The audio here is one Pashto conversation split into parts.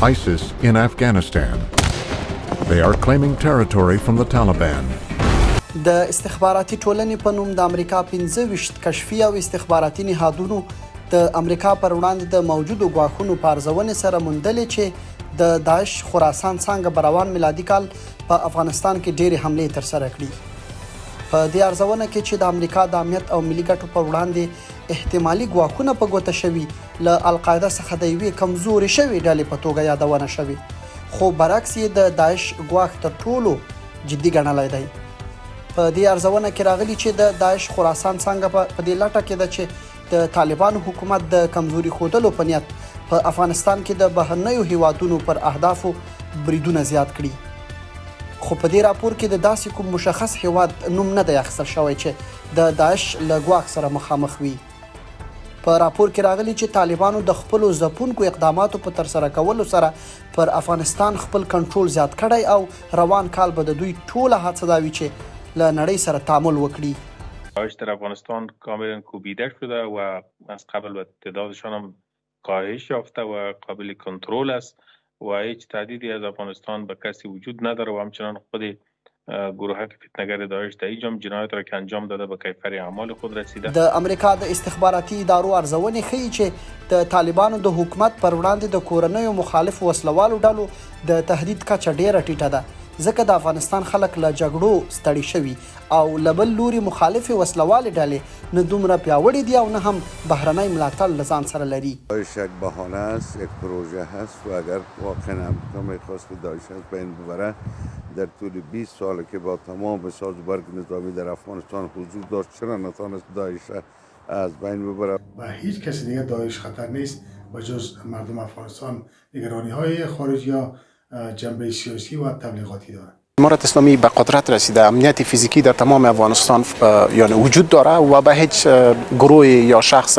ISIS in Afghanistan. They are claiming territory from the Taliban. د استخباراتي ټولنې په نوم د امریکا 15 کشفي او استخباراتي نهادونو د امریکا پر وړاندې د موجودو ګواښونو په ارزونې سره موندلې چې د داعش خراسان څانګه په روان میلادي کال په افغانستان کې ډېرې حملې ترسره کړي. په دې ارزونه کې چې د امریکا د امنیت او ملي ګټو په وړاندې احتمالي ګواښونه په ګوته شوي له القاعده څخه د یوې کمزورې شوې ډلې په توګه یادونه شوې، خو برعکس یې د داعش ګواښ تر ټولو جدي ګڼلی دی. په دې ارزونه کې راغلي چې د داعش خراسان څانګه په دې لټه کې ده چې د طالبانو حکومت د کمزوري ښودلو په نیت په افغانستان کې د بهرنیو هیوادونو پر اهدافو بریدونه زیات کړي. خو په دې راپور کې د داسې کوم مشخص هیواد نوم نه دی اخیستل شوی چې د داعش له ګواښ سره مخامخ وي. په راپور کې راغلي چې طالبانو د خپلو ځپونکو اقداماتو په ترسره کولو سره پر افغانستان خپل کنټرول زیات کړی او روان کال به د دوی ټوله هڅه دا وي چې له نړۍ سره تعامل وکړي. داعش در افغانستان کاملا کوبیده شده و از قبل و تعدادشان هم کاهش یافته و قابل کنترل است و هیچ تهدیدی از افغانستان به کسی وجود نداره و همچنان خود گروهک فتنه‌گر داعش در اینجا جنایت را که انجام داده به کیفر اعمال خود رسیده. د امریکا د استخباراتي ادارو ارزونې ښیي چې د طالبانو د حکومت پر وړاندې د کورنیو مخالف وسلوالو ډلو د تهدید کچه ډیره ټیټه ده، ځکه د افغانستان خلک له جګړو ستړي شوي او له بل لوري مخالفې وسلوالې ډلې نه دومره پیاوړې دي او نه هم بهرنی ملاتړ له ځان سره لري. داعش یک بهانه است، یک پروژه هست و اگر واقعا امریکا میخواست که داعش از بین ببره در طول 20 سال که با تمام ساز و برگ نظامی در افغانستان حضور داشت چرا نتوانست داعش از بین ببره؟ و هیچ کسی دیگه داعش خطر نیست و جز مردم افغانستان نگرانی های خارجی ها جنبه سیاسی و تبلیغاتی دارند. امارت اسلامی به قدرت رسیده، امنیت فیزیکی در تمام افغانستان یعنی وجود داره و به هیچ گروه یا شخص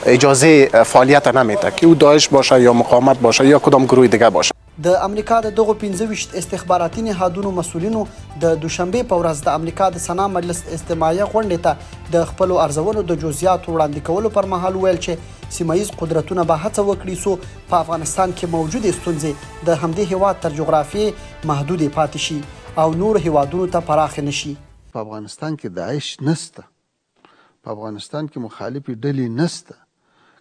اجازه فعالیت نمیده که او داعش باشه یا مقاومت باشه یا کدام گروه دیگه باشه. د امریکا د دغو 15 استخباراتي نهادونو مسؤلینو د دوشنبه په ورځ د امریکا د سنا مجلس استماعیه غونډې ته د خپلو ارزونو د جزئیاتو وړاندې کولو پر مهال ویل چې سیمه ییز قدرتونه به هڅه وکړي څو په افغانستان کې موجودې ستونزې د همدې هیواد تر جغرافیې محدودې پاتې شي او نور هیوادونو ته پراخې نه شي. په افغانستان کې داعش نسته، په افغانستان کې مخالفې ډلې نسته،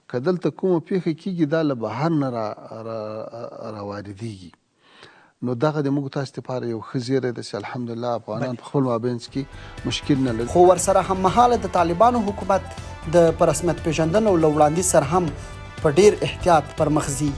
که دلته کومه پیښه کېږي دا له بهر نه راواردېږي، نو دغه د موږ تاسو لپاره یو ښه زیری ده چې الحمدلله افغانان په خپل مابینځ کې مشکل نه لري. خو ورسره هممهاله د طالبانو حکومت د په رسمیت پېژندنو له وړاندیز سره هم په ډېر احتیاط پر مخ ځي.